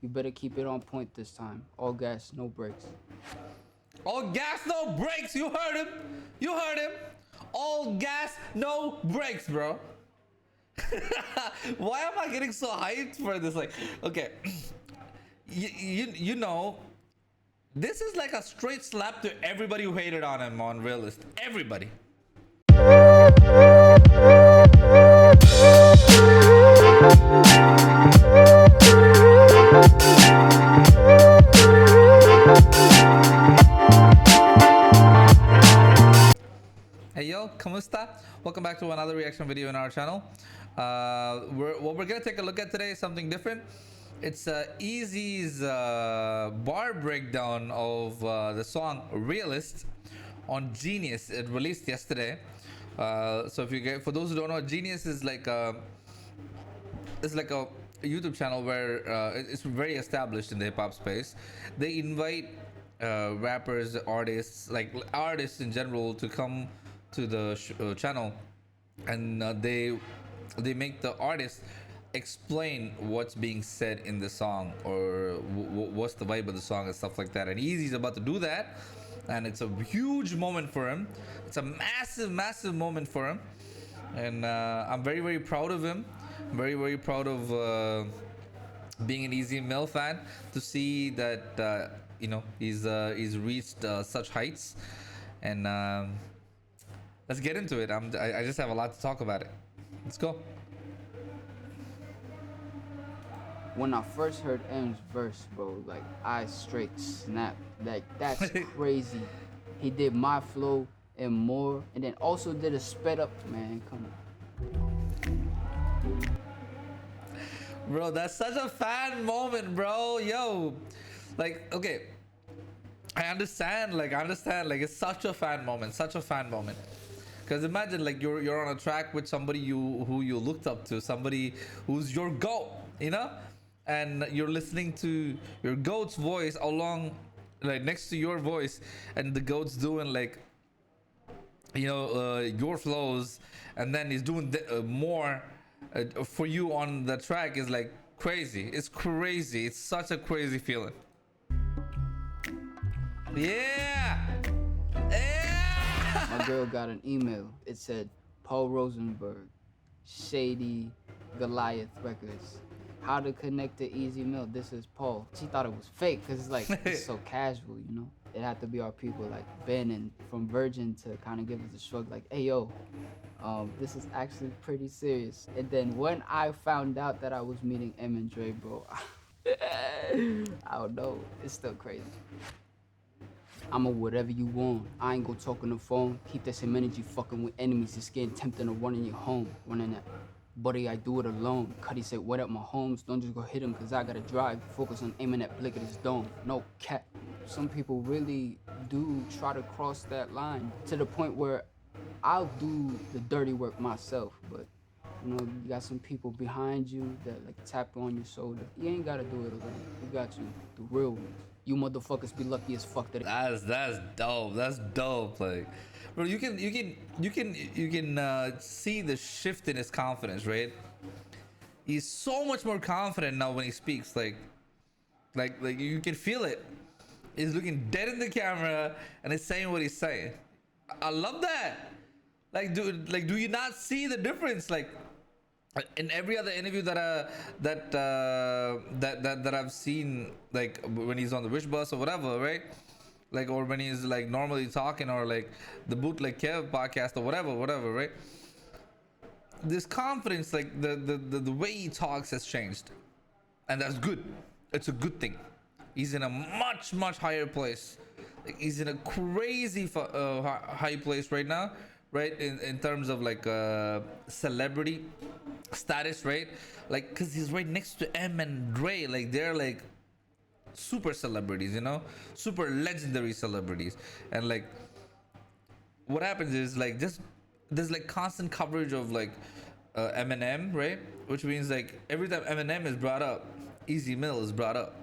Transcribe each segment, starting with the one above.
You better keep it on point this time. All gas, no brakes. All gas, no brakes. You heard him. You heard him. All gas, no brakes, bro. Why am I getting so hyped for this? Like, okay, you know, this is like a straight slap to everybody who hated on him on Realist. Everybody. Hey yo, ¿cómo está? Welcome back to another reaction video in our channel. What we're gonna take a look at today is something different. It's Eazy's bar breakdown of the song "Realest" on Genius. It released yesterday. So if you get, for those who don't know, Genius is like a YouTube channel where it's very established in the hip hop space. They invite rappers, artists, like artists in general, to come to the channel, and they make the artist explain what's being said in the song, or what's the vibe of the song and stuff like that. And Eazy's about to do that, and it's a huge moment for him. It's a massive moment for him, and I'm very proud of him. I'm very proud of being an ezmil fan, to see that you know, he's reached such heights. And let's get into it. I just have a lot to talk about it. Let's go. When I first heard M's verse, bro, like I straight snapped. Like that's crazy. He did my flow and more, and then also did a sped up. Man, come on. Bro, that's such a fan moment, bro. Yo, like, okay, I understand. Like, it's such a fan moment. Because imagine, like, you're on a track with somebody who you looked up to, somebody who's your goat, you know, and you're listening to your goat's voice along, like, next to your voice, and the goat's doing, like, you know, your flows, and then he's doing more for you on the track. Is like crazy. It's crazy. It's such a crazy feeling. Yeah. My girl got an email. It said, Paul Rosenberg, Shady Goliath Records. How to connect to ezmil. This is Paul. She thought it was fake because it's like, it's so casual, you know? It had to be our people like Ben and from Virgin to kind of give us a shrug like, hey, yo, this is actually pretty serious. And then when I found out that I was meeting M and Dre, bro, I don't know. It's still crazy. I'ma whatever you want. I ain't gonna talk on the phone. Keep that same energy fucking with enemies. It's getting tempting to run in your home. Running that. Buddy, I do it alone. Cuddy said, what up, my homes? Don't just go hit him, cause I gotta drive. Focus on aiming that blick at his dome. No cap. Some people really do try to cross that line to the point where I'll do the dirty work myself. But, you know, you got some people behind you that like tap on your shoulder. You ain't gotta do it alone. You got you, the real ones. You motherfuckers be lucky as fuck that That's dope. That's dope. Like, bro, you can see the shift in his confidence, right? He's so much more confident now when he speaks. Like you can feel it. He's looking dead in the camera and he's saying what he's saying. I love that. Like, dude, like, do you not see the difference? Like, in every other interview that I've seen, like when he's on the Wish Bus or whatever, right? Like, or when he's like normally talking, or like the Bootleg Kev podcast or whatever, right? This confidence, like the way he talks has changed, and that's good. It's a good thing. He's in a much higher place. Like, he's in a crazy high place right now, right? In terms of like celebrity status, right? Like, because he's right next to M and Dre. Like, they're like super celebrities, you know, super legendary celebrities. And like, what happens is like, just there's like constant coverage of like Eminem, right? Which means like every time Eminem is brought up, ezmil is brought up.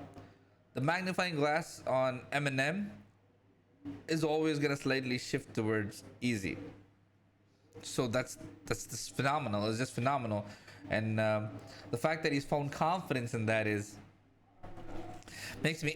The magnifying glass on Eminem is always gonna slightly shift towards Eazy. So that's just phenomenal. It's just phenomenal. And the fact that he's found confidence in that is Makes me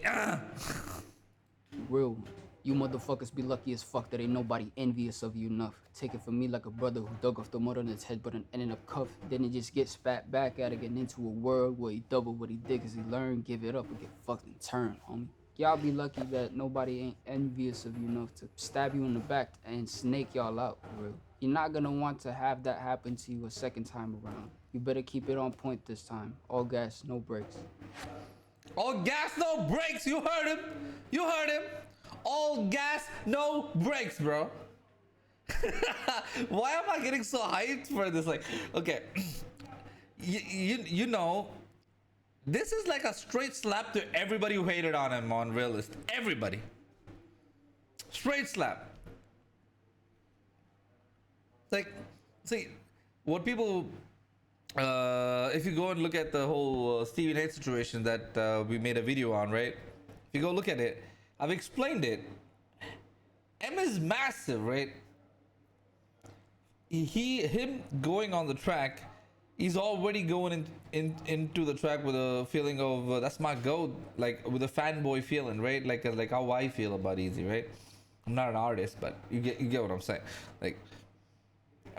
Real. You motherfuckers be lucky as fuck that ain't nobody envious of you enough. Take it from me like a brother who dug off the mud on his head but ended up cuffed. Then he just gets spat back at it, getting into a world where he double what he did cause he learned, give it up, and get fucked and turn, homie. Y'all be lucky that nobody ain't envious of you enough to stab you in the back and snake y'all out, for real. You're not gonna want to have that happen to you a second time around. You better keep it on point this time. All gas, no brakes. all gas, no brakes. You heard him. You heard him. All gas, no brakes, bro. Why am I getting so hyped for this? Like, okay, you know, this is like a straight slap to everybody who hated on him on Realist. Everybody, straight slap. It's like, see, what people, if you go and look at the whole Stevie Knight situation that we made a video on, right? If you go look at it, I've explained it. M is massive, right? Him going on the track, he's already going into the track with a feeling of that's my goat, like with a fanboy feeling, right? Like how I feel about Easy, right? I'm not an artist, but you get what I'm saying, like.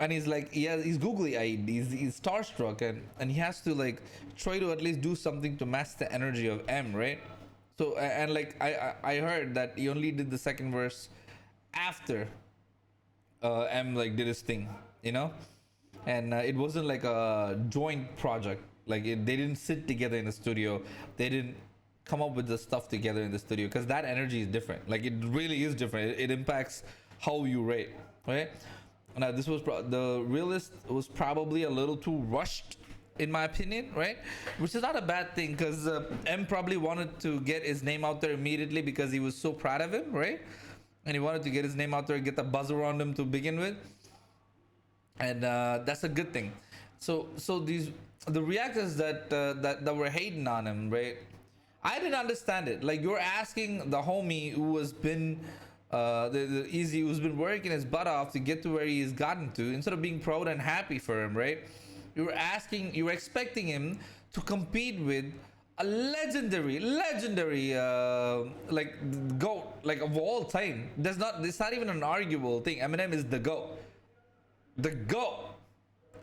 And he's like, he's googly-eyed, he's starstruck, and he has to like try to at least do something to match the energy of M, right? So and like I heard that he only did the second verse after M like did his thing, you know, and it wasn't like a joint project. Like they didn't sit together in the studio. They didn't come up with the stuff together in the studio because that energy is different. Like it really is different. It impacts how you rate, right? Now this was the Realest was probably a little too rushed in my opinion, right? Which is not a bad thing because M probably wanted to get his name out there immediately because he was so proud of him, right? And he wanted to get his name out there and get the buzz around him to begin with, and that's a good thing. So the reactors that were hating on him, right? I didn't understand it. Like you're asking the homie who has been the Easy, who's been working his butt off to get to where he's gotten to, instead of being proud and happy for him, right? You were expecting him to compete with a legendary like GOAT, like of all time. It's not even an arguable thing. Eminem is the GOAT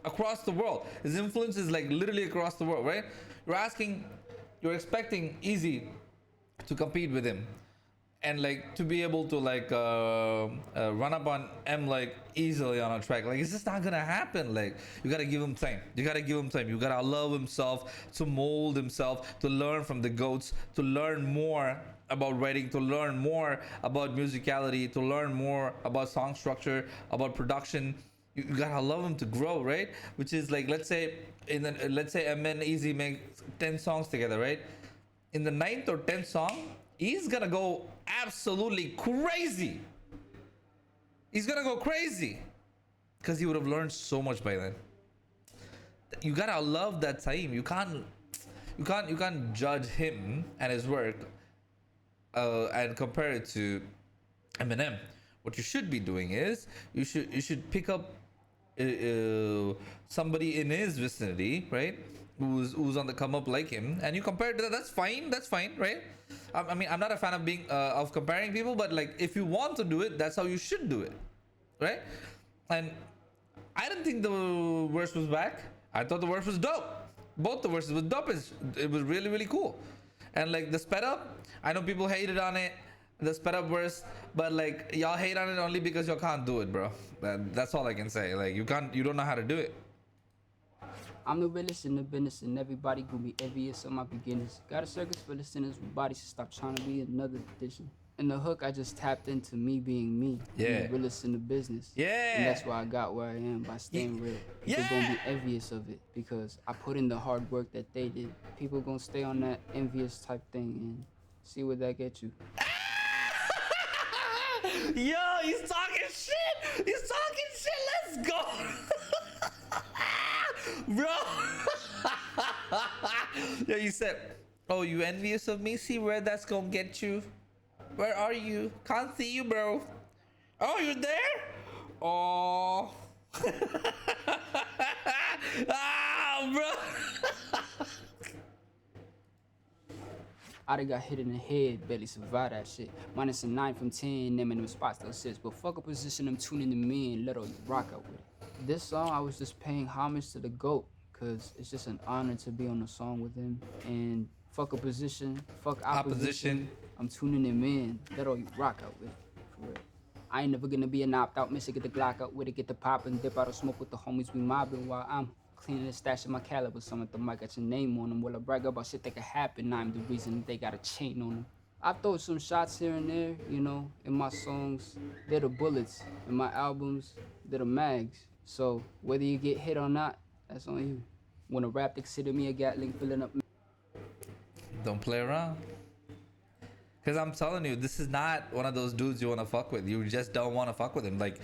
across the world. His influence is like literally across the world, right? You're expecting Easy to compete with him, and like to be able to like run up on M like easily on a track. Like it's just not gonna happen. Like you gotta give him time. You gotta allow himself to mold himself, to learn from the GOATs, to learn more about writing, to learn more about musicality, to learn more about song structure, about production. You gotta allow him to grow, right? Which is like, let's say M and Easy make 10 songs together, right? In the 9th or 10th song, he's gonna go absolutely crazy. He's gonna go crazy because he would have learned so much by then. You gotta love that time. You can't judge him and his work and compare it to Eminem. What you should be doing is you should pick up somebody in his vicinity, right? Who's on the come up like him, and you compare it to that. That's fine, right? I mean, I'm not a fan of being of comparing people, but like if you want to do it, that's how you should do it, right? And I didn't think the verse was whack. I thought the verse was dope. Both the verses was dope. It was really cool. And like the sped up, I know people hated on it, the sped up verse, but like y'all hate on it only because y'all can't do it, bro. That's all I can say. Like you don't know how to do it. I'm the realest in the business, and everybody gonna be envious of my beginners. Got a circus for listeners with bodies to stop trying to be another edition. In the hook, I just tapped into me being me. Yeah. I'm the realest in the business. Yeah. And that's why I got where I am, by staying real. People gonna be envious of it because I put in the hard work that they did. People gonna stay on that envious type thing and see where that gets you. Yo, he's talking shit. Let's go. Bro. Yo, you said, oh, you envious of me? See where that's gonna get you? Where are you? Can't see you, bro. Oh, you're there? Oh. Ah, bro. I done got hit in the head, barely survived that shit. Minus a 9 from 10, them in them spots still sits. But fuck a position, I'm tuning them in, let all you rock out with it. This song, I was just paying homage to the GOAT, cause it's just an honor to be on a song with him. And fuck a position, fuck opposition. I'm tuning him in, let all you rock out with it, for real. I ain't never gonna be an opt-out, miss it, get the Glock out with it, get the pop and dip out of smoke with the homies we mobbing while I'm cleaning the stash of my caliber. Some at the mic got your name on them. While I brag about shit that could happen, I'm the reason they got a chain on them. I throw some shots here and there, you know, in my songs. They're the bullets. In my albums, they're the mags. So whether you get hit or not, that's on you. When a rap consider me a Gatling filling up. Don't play around. Cause I'm telling you, this is not one of those dudes you wanna fuck with. You just don't wanna fuck with him. Like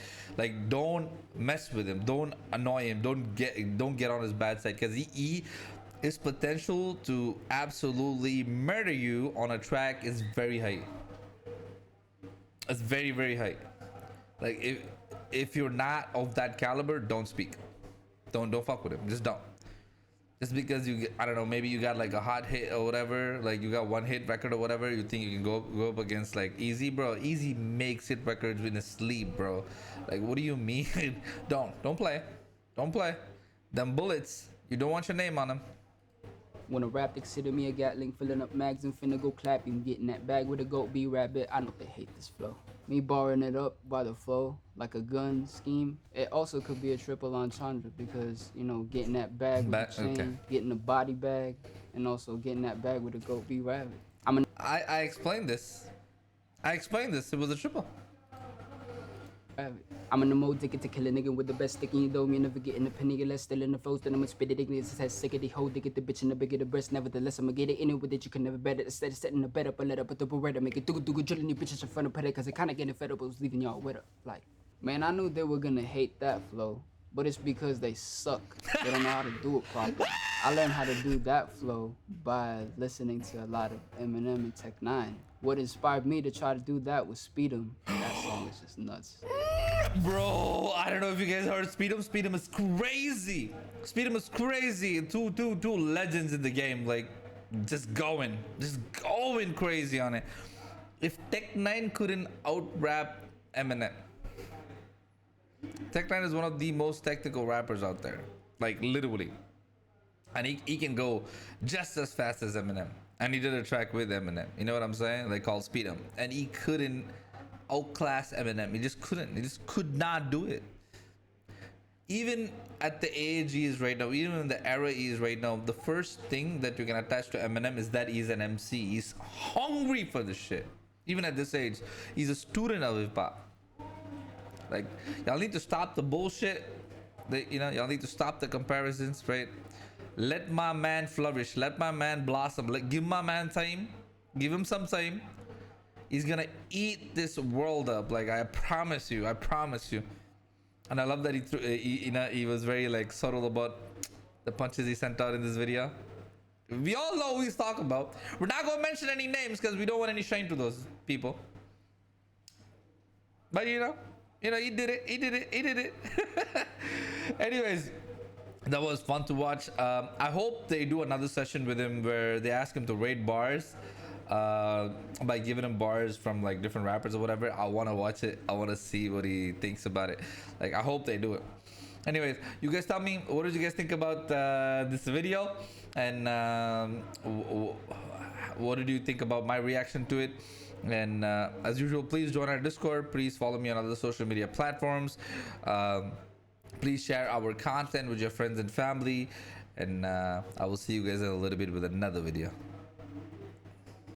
don't mess with him. Don't annoy him. Don't get on his bad side. Cause his potential to absolutely murder you on a track is very high. It's very, very high. Like if you're not of that caliber, don't speak. Don't fuck with him. Just don't. Just because you get, I don't know, maybe you got like a hot hit or whatever, like you got one hit record or whatever, you think you can go up against like Easy, bro. Easy makes hit records in his sleep, bro. Like, what do you mean? Don't play. Don't play. Them bullets, you don't want your name on them. When a rap consider me a Gatling, filling up mags and finna go clap him, getting that bag with a goat be rabbit. I know they hate this flow. Me barring it up by the flow like a gun scheme. It also could be a triple entendre because, you know, getting that bag with the chain, okay, getting the body bag, and also getting that bag with a goat be rabbit. I explained this. It was a triple. I'm in the mode ticket to kill a nigga with the best stick in your dome. You never getting a penny unless still in the flows. Then I'ma spit it ignorance. It says sick of the hoe to get the bitch in the bigger the breast. Nevertheless, I'ma get it in it with it. You can never bet it. Instead of setting the bed up, I let up with the beretta. Make it do drilling you bitches in front of it. Cause it kinda getting fed up. I was leaving y'all with her. Like, man, I knew they were gonna hate that flow. But it's because they suck. They don't know how to do it properly. I learned how to do that flow by listening to a lot of Eminem and Tech 9. What inspired me to try to do that was Speed 'em. That song is just nuts. Bro, I don't know if you guys heard Speed 'em. Speed 'em is crazy. Speed 'em is crazy. Two legends in the game, like just going crazy on it. If Tech 9 couldn't out-rap Eminem, Tech 9 is one of the most technical rappers out there, like literally, and he can go just as fast as Eminem. And he did a track with Eminem, you know what I'm saying? Like called Speed 'em, and he couldn't outclass Eminem. He just couldn't. He just could not do it. Even at the age he is right now, even in the era he is right now, the first thing that you can attach to Eminem is that he's an MC. He's hungry for this shit. Even at this age, he's a student of hip hop. Like, y'all need to stop the bullshit. Y'all need to stop the comparisons, right? Let my man flourish. Let my man blossom. Give my man time. Give him some time. He's gonna eat this world up. Like, I promise you. I promise you. And I love that he was very like subtle about the punches he sent out in this video. We all know who he's talking about. We're not gonna mention any names because we don't want any shame to those people. But he did it. Anyways, that was fun to watch. I hope they do another session with him where they ask him to rate bars by giving him bars from like different rappers or whatever. I want to watch it. I want to see what he thinks about it. Like, I hope they do it. Anyways, you guys tell me, what did you guys think about this video, and what did you think about my reaction to it? And as usual, please join our Discord. Please follow me on other social media platforms. Please share our content with your friends and family, and I will see you guys in a little bit with another video.